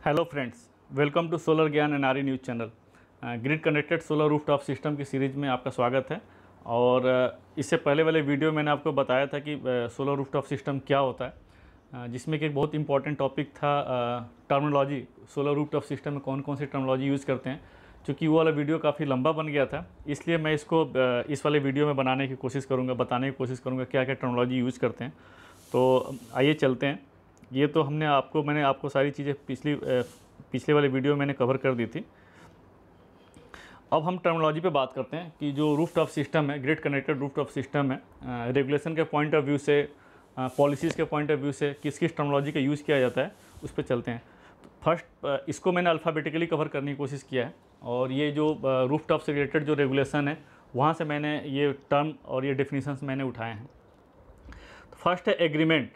Hello friends, welcome to solar ज्ञान NRE news channel. Grid connected solar rooftop system की series में आपका स्वागत है। और इससे पहले वाले वीडियो मैंने आपको बताया था कि सोलर रूफटॉप सिस्टम क्या होता है, जिसमें कि एक बहुत इंपॉर्टेंट टॉपिक था टर्मिनोलॉजी। सोलर रूफटॉप सिस्टम में कौन कौन सी टर्मिनोलॉजी यूज़ करते हैं। चूँकि वो वाला वीडियो काफ़ी लंबा बन गया था, इसलिए मैं इसको इस वाले वीडियो में बनाने की कोशिश करूँगा, बताने की कोशिश करूँगा क्या क्या टर्मिनोलॉजी यूज़ करते हैं। तो आइए चलते हैं। ये तो मैंने आपको सारी चीज़ें पिछले वाले वीडियो में मैंने कवर कर दी थी। अब हम टर्मिनोलॉजी पे बात करते हैं कि जो रूफटॉप सिस्टम है, ग्रिड कनेक्टेड रूफटॉप सिस्टम है, रेगुलेशन के पॉइंट ऑफ व्यू से, पॉलिसीज़ के पॉइंट ऑफ व्यू से किस किस टर्मिनोलॉजी का यूज़ किया जाता है, उस पर चलते हैं। तो फर्स्ट इसको मैंने अल्फ़ाबेटिकली कवर करने की कोशिश किया है, और ये जो रूफटॉप से रिलेटेड जो रेगुलेशन है, वहाँ से मैंने ये टर्म और ये डेफिनेशंस मैंने उठाए हैं। फर्स्ट है एग्रीमेंट।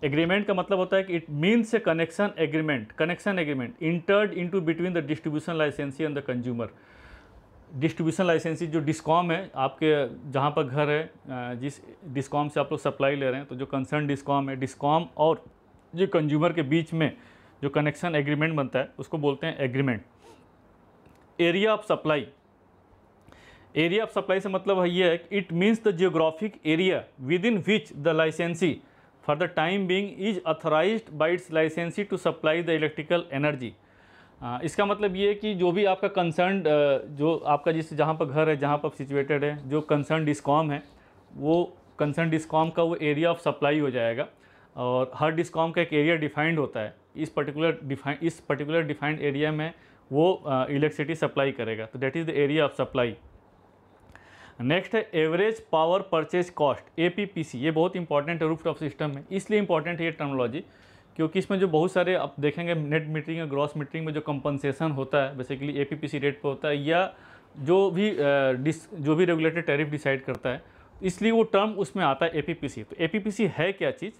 एग्रीमेंट का मतलब होता है कि it means A connection agreement entered into between the distribution लाइसेंसी एंड द कंज्यूमर। डिस्ट्रीब्यूशन लाइसेंसी जो डिस्कॉम है, आपके जहाँ पर घर है, जिस डिस्कॉम से आप लोग सप्लाई ले रहे हैं, तो जो कंसर्न डिस्कॉम है, डिस्कॉम और जो कंज्यूमर के बीच में जो कनेक्शन एग्रीमेंट बनता है, उसको बोलते हैं एग्रीमेंट। एरिया ऑफ सप्लाई से मतलब है ये है कि it means the geographic area within which the licensee for the time being is authorized by its licensee to supply the electrical energy. इसका मतलब ये है कि जो भी आपका कंसर्न, जो आपका जहाँ पर घर है, जहाँ पर सिचुएटेड है, जो कंसर्न डिस्कॉम है, वो कंसर्न डिस्कॉम का वो एरिया ऑफ सप्लाई हो जाएगा। और हर डिस्कॉम का एक एरिया डिफाइंड होता है। इस पर्टिकुलर डिफाइंड एरिया में वो इलेक्ट्रिसिटी सप्लाई करेगा, तो that is the area of supply. Next है average power purchase cost, APPC। ये बहुत इंपॉर्टेंट है रूफटॉप सिस्टम में। इसलिए इंपॉर्टेंट है ये टर्मिनोलॉजी क्योंकि इसमें जो बहुत सारे आप देखेंगे नेट मीटरिंग या ग्रॉस मीटरिंग में जो कंपनसेशन होता है, बेसिकली APPC रेट पे होता है, या जो भी रेगुलेटेड टैरिफ डिसाइड करता है, इसलिए वो टर्म उसमें आता है APPC। तो APPC है क्या चीज़,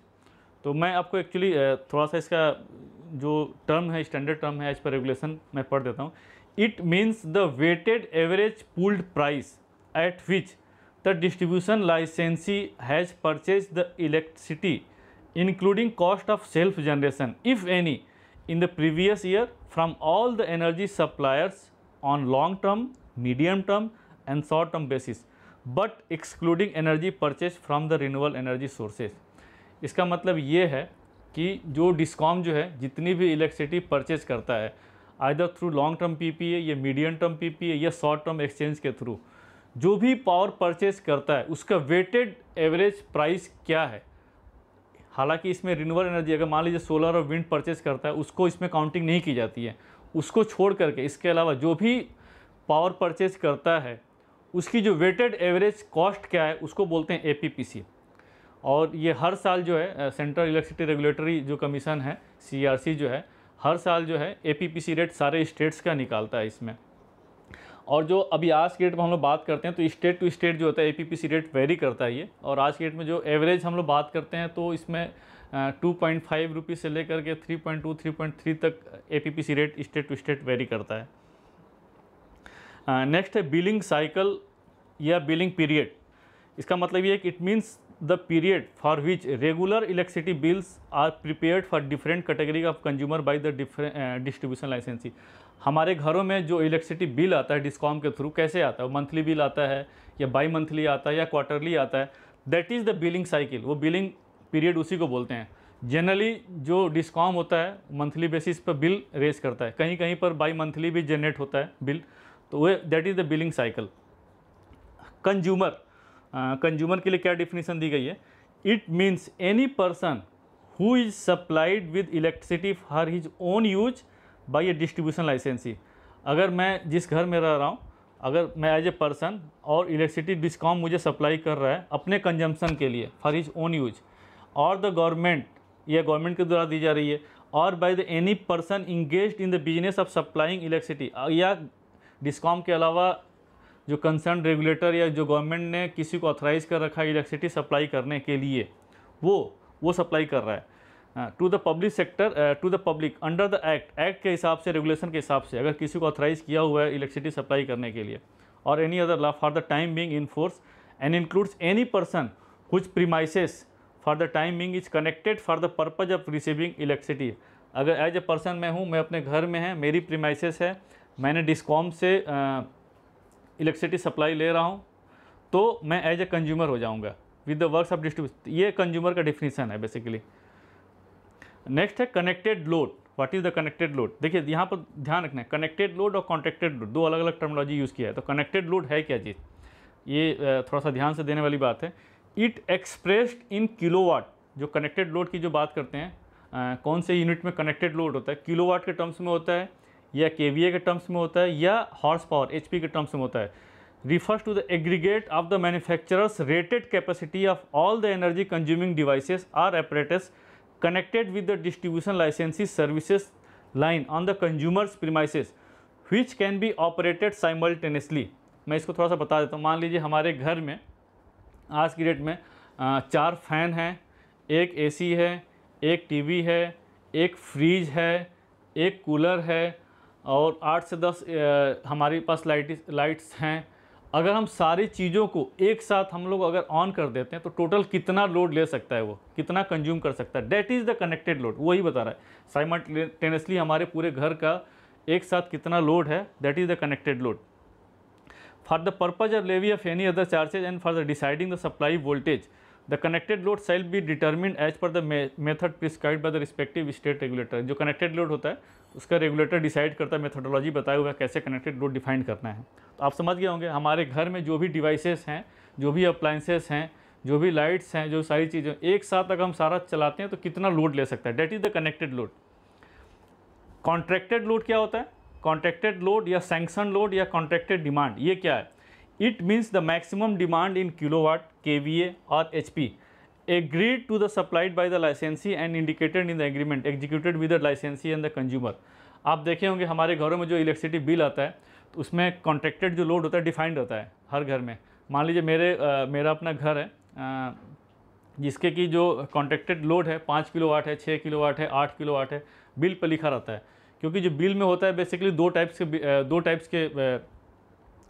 तो मैं आपको एक्चुअली थोड़ा सा इसका जो टर्म है, स्टैंडर्ड टर्म है, एज पर रेगुलेशन मैं पढ़ देता हूँ। It means the weighted average pooled price at which the distribution licensee has purchased the electricity including cost of self generation if any in the previous year from all the energy suppliers on long term, medium term and short term basis but excluding energy purchased from the renewable energy sources। इसका मतलब ये है कि जो discom जो है जितनी भी इलेक्ट्रिसिटी परचेज करता है, either through long term PPA या मीडियम टर्म PPA या शॉर्ट टर्म एक्सचेंज के थ्रू, जो भी पावर परचेज करता है उसका वेटेड एवरेज प्राइस क्या है। हालांकि इसमें रिन्यूएबल एनर्जी, अगर मान लीजिए सोलर और विंड परचेज करता है, उसको इसमें काउंटिंग नहीं की जाती है। उसको छोड़ करके इसके अलावा जो भी पावर परचेज करता है उसकी जो वेटेड एवरेज कॉस्ट क्या है, उसको बोलते हैं APPC। और ये हर साल जो है सेंट्रल इलेक्ट्रिसिटी रेगुलेटरी जो कमीशन है, CERC जो है, हर साल जो है APPC रेट सारे स्टेट्स का निकालता है इसमें। और जो अभी आज के डेट में हम लोग बात करते हैं, तो स्टेट टू स्टेट जो होता है APPC रेट वेरी करता है ये। और आज के डेट में जो एवरेज हम लोग बात करते हैं, तो इसमें 2.5 रुपीज़ से लेकर के 3.2 3.3 तक APPC rate state to state vary करता है। नेक्स्ट है बिलिंग साइकिल या बिलिंग पीरियड। इसका मतलब ये है कि it means the period for which regular electricity bills are prepared for different category of consumer by the distribution licensee. हमारे घरों में जो इलेक्ट्रिसिटी बिल आता है डिस्कॉम के थ्रू, कैसे आता है, मंथली बिल आता है या बाई मंथली आता है या क्वार्टरली आता है, that is the billing cycle. वो बिलिंग पीरियड उसी को बोलते हैं। जनरली जो डिस्कॉम होता है मंथली बेसिस पर बिल रेज करता है, कहीं कहीं पर बाई मंथली भी जनरेट होता है बिल, तो वो that is the billing cycle. Consumer के लिए क्या डिफिनीशन दी गई है, it means any person who is supplied with electricity for his own use by A distribution लाइसेंसी। अगर मैं जिस घर में रह रहा हूँ, अगर मैं एज ए पर्सन और इलेक्ट्रिसिटी डिस्कॉम मुझे सप्लाई कर रहा है अपने कंजम्पशन के लिए फॉर हिज ओन यूज, और द गवर्नमेंट या गवर्नमेंट के द्वारा दी जा रही है, और by the any person engaged in the business of supplying electricity, या डिस्कॉम के अलावा जो कंसर्न रेगुलेटर या जो गवर्नमेंट ने किसी को ऑथराइज़ कर रखा है इलेक्ट्रिसिटी सप्लाई करने के लिए, वो सप्लाई कर रहा है to the public sector, to the public under the act के हिसाब से, रेगुलेशन के हिसाब से, अगर किसी को ऑथराइज़ किया हुआ है इलेक्ट्रिसिटी सप्लाई करने के लिए, और any other law for the time being in force and includes any person whose premises for the time being is connected for the purpose of receiving electricity. अगर एज ए पर्सन मैं हूँ, मैं अपने घर में है, मेरी प्रीमाइसेस है, मैंने डिस्कॉम से इलेक्ट्रिसिटी सप्लाई ले रहा हूँ, तो मैं एज ए कंज्यूमर हो जाऊँगा with the works of distribution. ये कंज्यूमर का डिफिनीसन है बेसिकली। नेक्स्ट है connected load. What is the connected load? देखिए यहाँ पर ध्यान रखना है, कनेक्टेड लोड और कॉन्ट्रैक्टेड लोड, दो अलग अलग टर्मिनोलॉजी यूज़ किया है। तो कनेक्टेड लोड है क्या चीज़, ये थोड़ा सा ध्यान से देने वाली बात है। It expressed in kilowatt. जो कनेक्टेड लोड की जो बात करते हैं, कौन से यूनिट में कनेक्टेड लोड होता है, किलोवाट के टर्म्स में होता है, या केवीए के टर्म्स में होता है, या हॉर्स पावर एचपी के टर्म्स में होता है। refers to the aggregate of the manufacturer's rated capacity of all the energy consuming devices or apparatus connected with the distribution licensee services line on the consumer's premises which can be operated simultaneously। मैं इसको थोड़ा सा बता देता हूँ। मान लीजिए हमारे घर में आज की डेट में 4 फैन हैं, एक एसी है, एक टीवी है, एक फ्रीज है, एक कूलर है, और 8 से 10 हमारे पास लाइट्स हैं। अगर हम सारी चीज़ों को एक साथ हम लोग अगर ऑन कर देते हैं तो टोटल कितना लोड ले सकता है, वो कितना कंज्यूम कर सकता है, that is the connected load. वही बता रहा है साइमल्टेनियसली हमारे पूरे घर का एक साथ कितना लोड है, that is the connected load. For the purpose of levy of any other charges and for the deciding the supply voltage the connected load shall be determined as per the method prescribed by the respective state regulator. जो connected load होता है उसका regulator decide करता है, methodology बताया हुआ है कैसे कनेक्टेड लोड डिफाइन करना है। तो आप समझ गए होंगे हमारे घर में जो भी डिवाइसेस हैं, जो भी अप्लाइंसेस हैं, जो भी लाइट्स हैं, जो सारी चीज़ें एक साथ अगर हम सारा चलाते हैं तो कितना लोड ले सकता है, that is the connected load. Contracted load क्या होता है? कॉन्ट्रैक्टेड लोड या सैंक्शन लोड या कॉन्ट्रैक्टेड डिमांड, ये क्या है? It means the maximum demand in kilowatt, KVA और HP agreed to the supplied by the licensee and indicated in the agreement executed with the licensee and the consumer। आप देखे होंगे हमारे घरों में जो इलेक्ट्रिसिटी बिल आता है तो उसमें कॉन्ट्रैक्टेड जो लोड होता है डिफाइंड होता है हर घर में। मान लीजिए मेरा अपना घर है जिसके की जो कॉन्ट्रैक्टेड लोड है 5 किलोवाट है, 6 किलोवाट है, 8 किलोवाट है, बिल पर लिखा रहता है। क्योंकि जो बिल में होता है बेसिकली दो टाइप्स के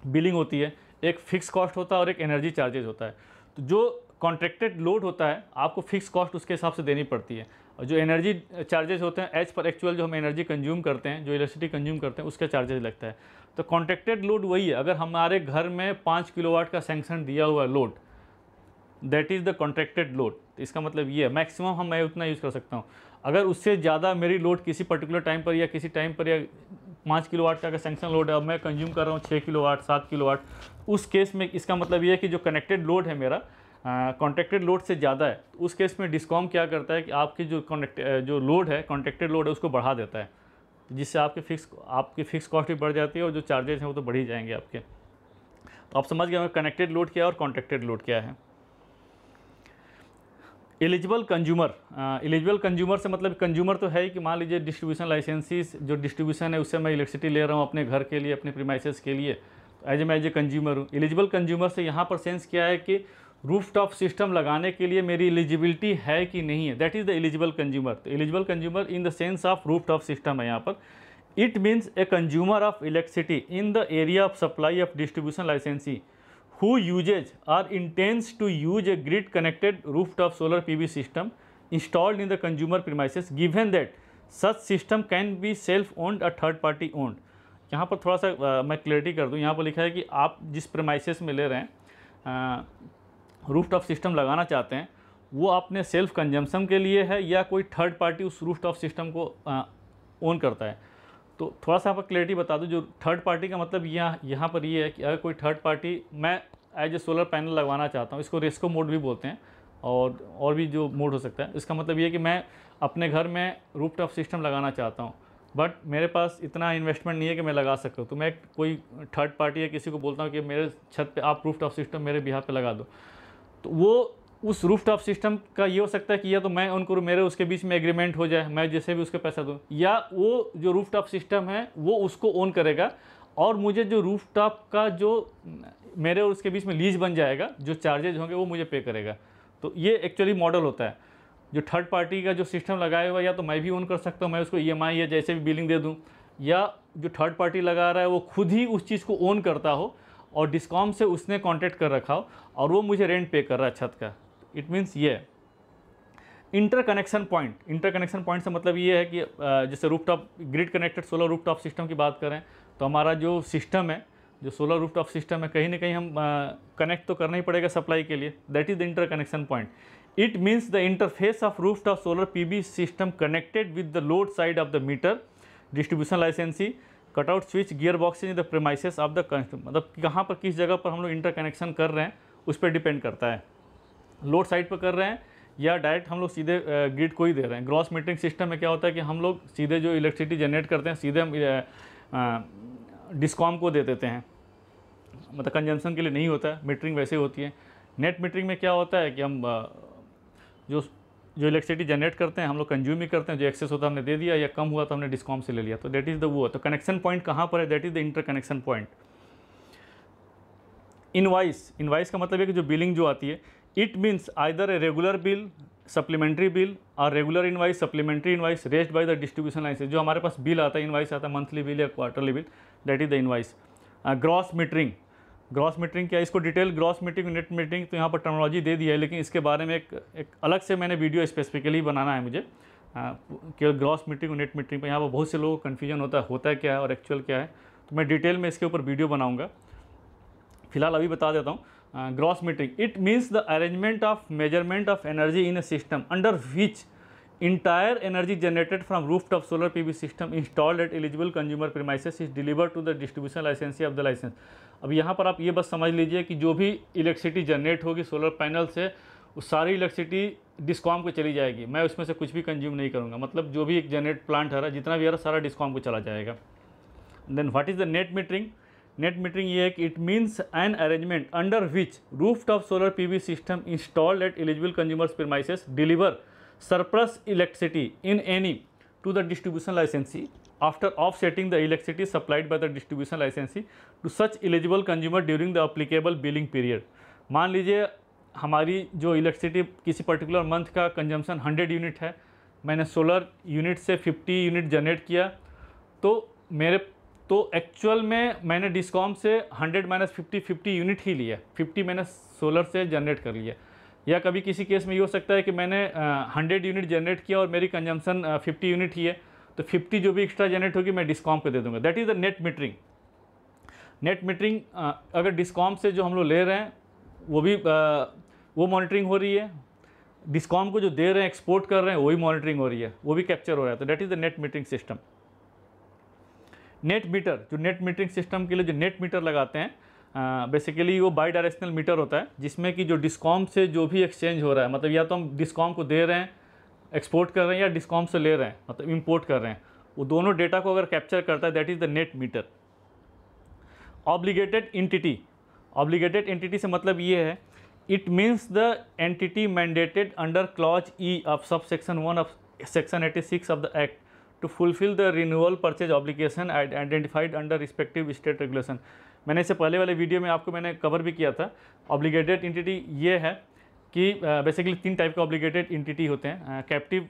बिलिंग होती है, एक फिक्स कॉस्ट होता है और एक एनर्जी चार्जेज होता है। तो जो कॉन्ट्रैक्टेड लोड होता है आपको फिक्स कॉस्ट उसके हिसाब से देनी पड़ती है, और जो एनर्जी चार्जेस होते हैं एज पर एक्चुअल जो हम एनर्जी कंज्यूम करते हैं, जो इलेक्ट्रिसिटी कंज्यूम करते हैं उसका चार्जेस लगता है। तो कॉन्ट्रैक्टेड लोड वही है। अगर हमारे घर में 5 किलोवाट का सैंक्शन दिया हुआ है load, that is the contracted load. तो इसका मतलब ये है मैक्सिमम मैं उतना यूज़ कर सकता हूँ। अगर उससे ज़्यादा मेरी लोड किसी पर्टिकुलर टाइम पर या किसी टाइम पर या 5 किलोवाट का सैंक्शन लोड है और मैं कंज्यूम कर रहा हूँ 6 किलोवाट, 7 किलोवाट, उस केस में इसका मतलब ये है कि जो कनेक्टेड लोड है मेरा कॉन्ट्रैक्टेड लोड से ज़्यादा है। तो उस केस में डिस्कॉम क्या करता है कि आपकी जो लोड है, कॉन्ट्रैक्टेड लोड है, उसको बढ़ा देता है, जिससे आपकी फिक्स कॉस्ट भी बढ़ जाती है और जो चार्जेस हैं वो तो बढ़ ही जाएंगे आपके। तो आप समझ गए कनेक्टेड लोड क्या है और कॉन्ट्रैक्टेड लोड क्या है। एलिजिबल कंज्यूमर, एलिजिबल कंज्यूमर से मतलब कंज्यूमर तो है ही कि मान लीजिए डिस्ट्रीब्यूशन लाइसेंसीज जो डिस्ट्रीब्यूशन है उससे मैं इलेक्ट्रिसिटी ले रहा हूँ अपने घर के लिए, अपने प्रीमाइसेस के लिए, मैं एज ए कंज्यूमर हूँ। एलिजिबल कंज्यूमर से यहाँ पर सेंस क्या है कि रूफटॉप सिस्टम लगाने के लिए मेरी एलिजिबिलिटी है कि नहीं है, that is the eligible consumer. तो eligible consumer in the sense of rooftop system है यहाँ पर। It means a consumer of electricity in the area of supply of distribution licensee who uses or intends to use a grid connected rooftop solar PV system installed in the consumer premises given that such system can be self owned or third party owned। यहाँ पर थोड़ा सा मैं clarity कर दूँ। यहाँ पर लिखा है कि आप जिस प्रेमाइसेस में ले रहे हैं रूफटॉप सिस्टम लगाना चाहते हैं वो अपने सेल्फ कंजम्पशन के लिए है या कोई थर्ड पार्टी उस रूफटॉप सिस्टम को ओन करता है। तो थोड़ा सा यहाँ पर क्लैरिटी बता दूँ। जो थर्ड पार्टी का मतलब यहाँ पर ये है कि अगर कोई थर्ड पार्टी मैं एज ए सोलर पैनल लगवाना चाहता हूँ, इसको रेस्को मोड भी बोलते हैं और भी जो मोड हो सकता है। इसका मतलब ये है कि मैं अपने घर में रूफटॉप सिस्टम लगाना चाहता हूँ बट मेरे पास इतना इन्वेस्टमेंट नहीं है कि मैं लगा सकूँ, तो मैं कोई थर्ड पार्टी या किसी को बोलता हूँ कि मेरे छत पे आप रूफटॉप सिस्टम मेरे बिहार पे लगा दो। तो वो उस रूफटॉप सिस्टम का ये हो सकता है कि या तो मैं उनको मेरे उसके बीच में एग्रीमेंट हो जाए, मैं जैसे भी उसके पैसा दूँ, या वो जो रूफटॉप सिस्टम है वो उसको ओन करेगा और मुझे जो रूफटॉप का जो मेरे और उसके बीच में लीज बन जाएगा, जो चार्जेज होंगे वो मुझे पे करेगा। तो ये एक्चुअली मॉडल होता है। जो थर्ड पार्टी का जो सिस्टम लगाया हुआ या तो मैं भी ओन कर सकता हूँ, मैं उसको EMI या जैसे भी बिलिंग दे दूँ, या जो थर्ड पार्टी लगा रहा है वो खुद ही उस चीज़ को ओन करता हो और डिस्कॉम से उसने कॉन्ट्रैक्ट कर रखा हो और वो मुझे रेंट पे कर रहा है छत का। इट मीन्स ये इंटरकनेक्शन पॉइंट से मतलब ये है कि जैसे rooftop grid connected solar rooftop system की बात करें तो हमारा जो सिस्टम है, जो सोलर रूफटॉप सिस्टम है, कहीं ना कहीं हम कनेक्ट तो करना ही पड़ेगा सप्लाई के लिए। That is the interconnection point. It means the interface of rooftop solar PV system connected with the load side of the meter, distribution licensee, cutout switch, gear box in the premises of the customer. मतलब कहाँ पर किस जगह पर हम लोग interconnection कर रहे हैं उस पर डिपेंड करता है, लोड साइड पर कर रहे हैं या डायरेक्ट हम लोग सीधे ग्रिड को ही दे रहे हैं। ग्रॉस मीटरिंग सिस्टम में क्या होता है कि हम लोग सीधे जो इलेक्ट्रिसिटी जनरेट करते हैं सीधे हम डिस्कॉम को दे देते हैं, मतलब कंजम्पशन के लिए नहीं होता है, मीटरिंग वैसे होती है। नेट मीटरिंग में क्या होता है कि हम जो इलेक्ट्रिसिटी जनरेट करते हैं हम लोग कंज्यूम ही करते हैं, जो एक्सेस होता है हमने दे दिया या कम हुआ तो हमने डिस्कॉम से ले लिया। तो दैट इज़ द वो। तो कनेक्शन पॉइंट कहाँ पर है? That is the interconnection point. Invoice का मतलब है कि जो बिलिंग जो आती है, it means either a regular bill, supplementary bill और regular invoice, supplementary invoice raised by the distribution license. जो हमारे पास बिल आता है, इनवाइस आता है, मंथली बिल या quarterly bill, that is the invoice. Gross metering क्या है? इसको detail gross metering, net metering तो यहाँ पर टर्मिनोलॉजी दे दी है, लेकिन इसके बारे में एक अलग से मैंने वीडियो स्पेसिफिकली बनाना है मुझे केवल ग्रॉस मीटरिंग और नेट मीटरिंग पर। यहाँ पर बहुत से लोगों को कन्फ्यूजन होता है क्या है और एक्चुअल क्या है, तो मैं डिटेल में इसके ऊपर वीडियो बनाऊँगा। फिलहाल अभी बता देता हूँ। Gross metering, it means the arrangement of measurement of energy in a system under which entire energy generated from rooftop solar PV system installed at eligible consumer premises is delivered to the distribution licensee of the license। अब यहाँ पर आप ये बस समझ लीजिए कि जो भी इलेक्ट्रिसिटी जनरेट होगी सोलर पैनल से, वो सारी इलेक्ट्रिसिटी डिस्कॉम को चली जाएगी, मैं उसमें से कुछ भी कंज्यूम नहीं करूँगा। मतलब जो भी एक जनरेट प्लांट है जितना भी है सारा डिस्कॉम को चला जाएगा। Then what is the net metering? Net metering ये है कि it means an arrangement under which rooftop solar PV system installed at eligible consumers premises deliver surplus electricity in any to the distribution licensee after offsetting the electricity supplied by the distribution licensee to such eligible consumer during the applicable billing period। मान लीजिए हमारी जो electricity किसी particular month का consumption 100 unit है, मैंने solar unit से 50 unit generate किया, तो एक्चुअल में मैंने डिस्कॉम से 100 - 50 यूनिट ही लिया, 50 मैंने सोलर से जनरेट कर लिया। या कभी किसी केस में ये हो सकता है कि मैंने 100 यूनिट जनरेट किया और मेरी कंजम्पशन 50 यूनिट ही है, तो 50 जो भी एक्स्ट्रा जनरेट होगी मैं डिस्कॉम को दे दूंगा। That is the net metering. Net metering अगर डिस्कॉम से जो हम लोग ले रहे हैं वो मॉनिटरिंग हो रही है, डिस्कॉम को जो दे रहे हैं एक्सपोर्ट कर रहे हैं वही मॉनिटरिंग हो रही है, वो भी कैप्चर हो रहा है। तो that is the net metering system. Net metre, जो नेट मीटरिंग सिस्टम के लिए जो नेट मीटर लगाते हैं बेसिकली वो बाई डायरेक्शनल मीटर होता है, जिसमें कि जो डिस्कॉम से जो भी एक्सचेंज हो रहा है, मतलब या तो हम डिस्कॉम को दे रहे हैं एक्सपोर्ट कर रहे हैं या डिस्कॉम से ले रहे हैं मतलब इंपोर्ट कर रहे हैं, वो दोनों डेटा को अगर कैप्चर करता है that is the net meter. Obligated entity से मतलब ये है, it means the entity mandated under clause E of sub section 1 of section 86 of the act to fulfil the renewal purchase obligation identified under respective state regulation. मैंने इससे पहले वाले video में आपको मैंने कवर भी किया था। ऑब्लिगेटेड एंटिटी ये है कि बेसिकली 3 टाइप के ऑब्लिगेटेड एंटिटी होते हैं। कैप्टिव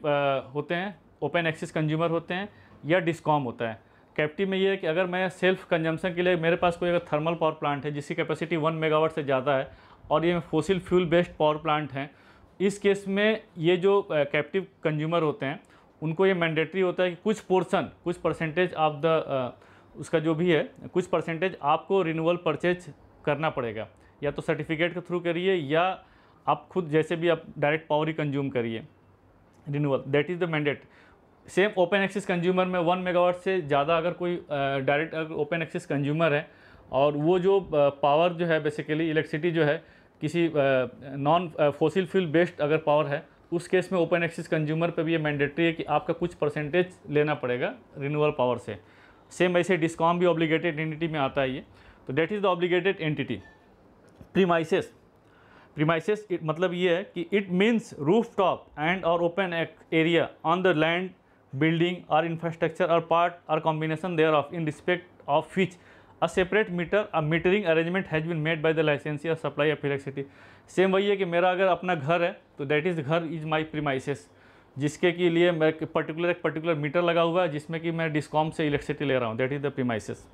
होते हैं, ओपन एक्सेस कंज्यूमर होते हैं या डिस्कॉम होता है। कैप्टिव में ये है कि अगर मैं सेल्फ कंजम्पशन के लिए मेरे पास कोई अगर थर्मल पावर प्लांट है जिसकी कैपेसिटी 1 मेगावाट से ज़्यादा है और ये fossil fuel based power plant हैं, इस केस में ये जो कैप्टिव कंज्यूमर होते हैं उनको ये मैंडेटरी होता है कि कुछ परसेंटेज ऑफ द उसका जो भी है कुछ परसेंटेज आपको रिन्यूअल परचेज करना पड़ेगा, या तो सर्टिफिकेट के थ्रू करिए या आप खुद जैसे भी आप डायरेक्ट पावर ही कंज्यूम करिए renewal. That is the mandate. Same open access consumer में 1 मेगावाट से ज़्यादा अगर कोई डायरेक्ट अगर ओपन एक्सेस कंज्यूमर है और वो जो पावर जो है बेसिकली इलेक्ट्रिसिटी जो है किसी नॉन फोसिल फ्यूल बेस्ड अगर पावर है, उस केस में ओपन एक्सेस कंज्यूमर पे भी ये मैंडेटरी है कि आपका कुछ परसेंटेज लेना पड़ेगा रिन्यूअल पावर से। सेम ऐसे डिस्कॉम भी ऑब्लिगेटेड एंटिटी में आता है ये। तो that is the obligated entity. Premises मतलब ये है कि it means rooftop and और open area on the land building और इंफ्रास्ट्रक्चर और पार्ट और combination thereof in respect of which a separate metering arrangement has been made by the licensee और supply of electricity. Same वही है कि मेरा अगर अपना घर है तो दैट इज़ घर इज़ माई प्रीमाइसेस, जिसके के लिए मैं एक पर्टिकुलर मीटर लगा हुआ है जिसमें कि मैं डिस्कॉम से इलेक्ट्रिसिटी ले रहा हूँ। That is the premises.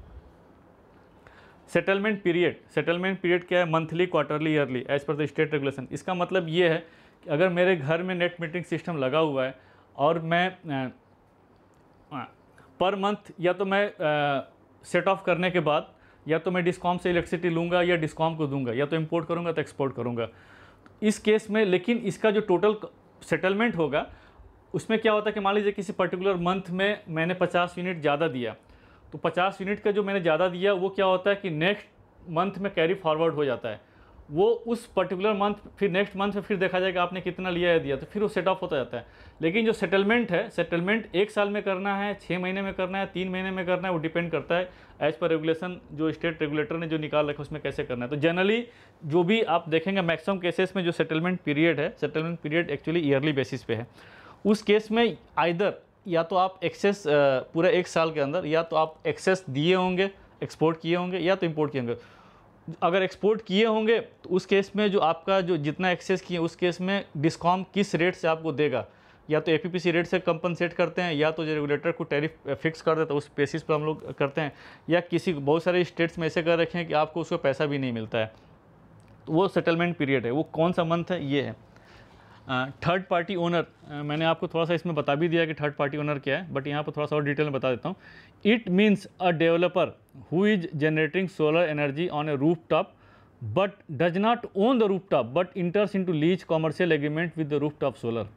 Settlement period क्या है? Monthly, quarterly, yearly as per the state regulation. इसका मतलब ये है अगर मेरे घर में नेट मीटरिंग सिस्टम लगा हुआ है और मैं पर मंथ या तो मैं सेट ऑफ करने के बाद या तो मैं डिस्कॉम से इलेक्ट्रिसिटी लूँगा या डिस्कॉम को दूंगा, या तो इंपोर्ट करूँगा तो एक्सपोर्ट करूँगा। इस केस में लेकिन इसका जो टोटल सेटलमेंट होगा उसमें क्या होता है कि मान लीजिए किसी पर्टिकुलर मंथ में मैंने 50 यूनिट ज़्यादा दिया, तो 50 यूनिट का जो मैंने ज़्यादा दिया वो क्या होता है कि नेक्स्ट मंथ में कैरी फॉरवर्ड हो जाता है। वो उस पर्टिकुलर मंथ फिर नेक्स्ट मंथ में फिर देखा जाएगा आपने कितना लिया है दिया, तो फिर वो सेट ऑफ होता जाता है। लेकिन जो सेटलमेंट है, सेटलमेंट 1 साल में करना है, 6 महीने में करना है, 3 महीने में करना है, वो डिपेंड करता है एज पर रेगुलेशन जो स्टेट रेगुलेटर ने जो निकाल रखा है उसमें कैसे करना है। तो जनरली जो भी आप देखेंगे मैक्सिमम केसेस में जो सेटलमेंट पीरियड है, settlement period actually yearly basis पे है। उस केस में आइदर या तो आप एक्सेस पूरा 1 साल के अंदर या तो आप एक्सेस दिए होंगे, एक्सपोर्ट किए होंगे, या तो इंपोर्ट किए होंगे। अगर एक्सपोर्ट किए होंगे तो उस केस में जो आपका जो जितना एक्सेस किए उस केस में डिस्कॉम किस रेट से आपको देगा, या तो एपीपीसी रेट से कंपनसेट करते हैं, या तो जो रेगुलेटर को टैरिफ फिक्स कर देता है उस बेसिस पर हम लोग करते हैं, या किसी बहुत सारे स्टेट्स में ऐसे कर रखे हैं कि आपको उसका पैसा भी नहीं मिलता है। तो वो सेटलमेंट पीरियड है। वो कौन सा मंथ है, ये है। थर्ड पार्टी ओनर, मैंने आपको थोड़ा सा इसमें बता भी दिया कि थर्ड पार्टी ओनर क्या है, बट यहाँ पर थोड़ा सा और डिटेल में बता देता हूँ। It means a developer who is generating solar energy on A roof top but does not own the roof top but इंटर्स into lease commercial agreement with the roof top solar.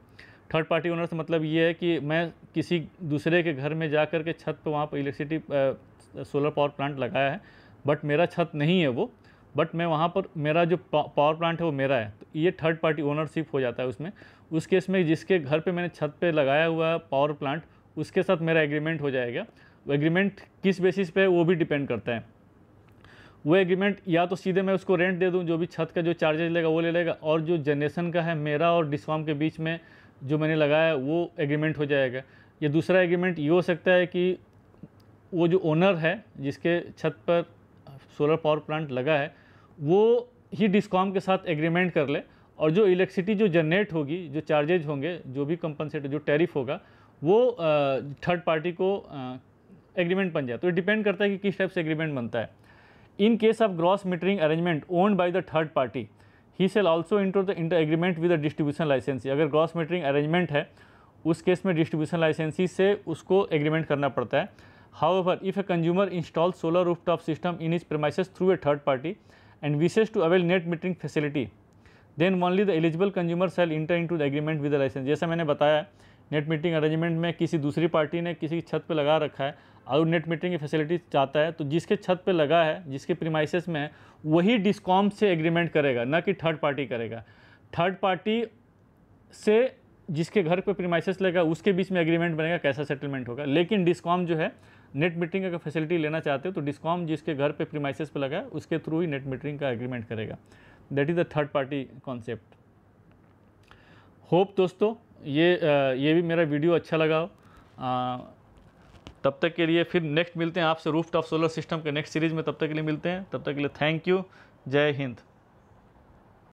Third party owner से मतलब ये है कि मैं किसी दूसरे के घर में जा कर के छत पर वहाँ पर इलेक्ट्रिसिटी सोलर पावर प्लांट लगाया है, बट मेरा छत नहीं है वो, बट मैं वहाँ पर मेरा जो पावर प्लांट है वो मेरा है, तो ये थर्ड पार्टी ओनरशिप हो जाता है उसमें। उस केस में जिसके घर पे मैंने छत पे लगाया हुआ है पावर प्लांट, उसके साथ मेरा एग्रीमेंट हो जाएगा। वो एग्रीमेंट किस बेसिस पे है वो भी डिपेंड करता है। वो एग्रीमेंट या तो सीधे मैं उसको रेंट दे दूँ, जो भी छत का जो चार्जेज लेगा वो ले लेगा, और जो जनरेशन का है मेरा और डिस्कॉम के बीच में जो मैंने लगाया है वो एग्रीमेंट हो जाएगा। या दूसरा एग्रीमेंट ये हो सकता है कि वो जो ओनर है जिसके छत पर सोलर पावर प्लांट लगा है वो ही डिस्कॉम के साथ एग्रीमेंट कर ले, और जो इलेक्ट्रिसिटी जो जनरेट होगी, जो चार्जेज होंगे, जो भी कंपनसेट जो टैरिफ होगा, वो थर्ड पार्टी को एग्रीमेंट बन जाए। तो ये डिपेंड करता है कि किस टाइप से एग्रीमेंट बनता है। In case of gross metering arrangement owned by the third party he shell also inter agreement with the distribution लाइसेंसी। अगर ग्रॉस मीटरिंग अरेंजमेंट है उस केस में डिस्ट्रीब्यूशन लाइसेंसी से उसको एग्रीमेंट करना पड़ता है। However if a consumer install solar rooftop system in his premises through a third party and wishes to avail net metering facility, then only the eligible consumer shall enter into the agreement with the license। जैसा मैंने बताया net metering arrangement में किसी दूसरी party ने किसी छत पे लगा रखा है और नेट मीटरिंग की फैसिलिटी चाहता है, तो जिसके छत पे लगा है, जिसके प्रीमाइसेस में है, वही डिस्कॉम से एग्रीमेंट करेगा, ना कि थर्ड पार्टी करेगा। थर्ड पार्टी से जिसके घर पे प्रीमाइसेस लगा उसके बीच में एग्रीमेंट बनेगा, कैसा सेटलमेंट होगा। लेकिन डिस्कॉम जो है नेट मीटरिंग का फैसिलिटी लेना चाहते हो तो डिस्कॉम जिसके घर पे प्रीमाइसेस पे लगा है उसके थ्रू ही नेट मीटरिंग का एग्रीमेंट करेगा। That is the third party concept. Hope दोस्तों ये भी मेरा वीडियो अच्छा लगा हो। तब तक के लिए फिर नेक्स्ट मिलते हैं आपसे रूफटॉप सोलर सिस्टम के नेक्स्ट सीरीज़ में। तब तक के लिए मिलते हैं, तब तक के लिए थैंक यू। जय हिंद।